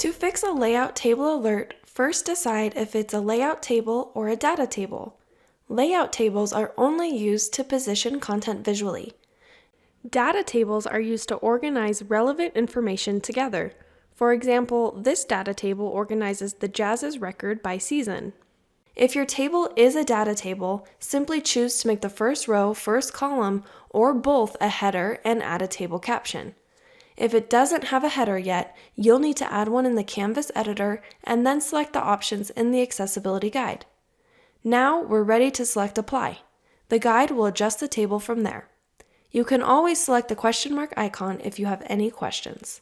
To fix a layout table alert, first decide if it's a layout table or a data table. Layout tables are only used to position content visually. Data tables are used to organize relevant information together. For example, this data table organizes the Jazz's record by season. If your table is a data table, simply choose to make the first row, first column, or both a header and add a table caption. If it doesn't have a header yet, you'll need to add one in the Canvas editor and then select the options in the accessibility guide. Now we're ready to select Apply. The guide will adjust the table from there. You can always select the question mark icon if you have any questions.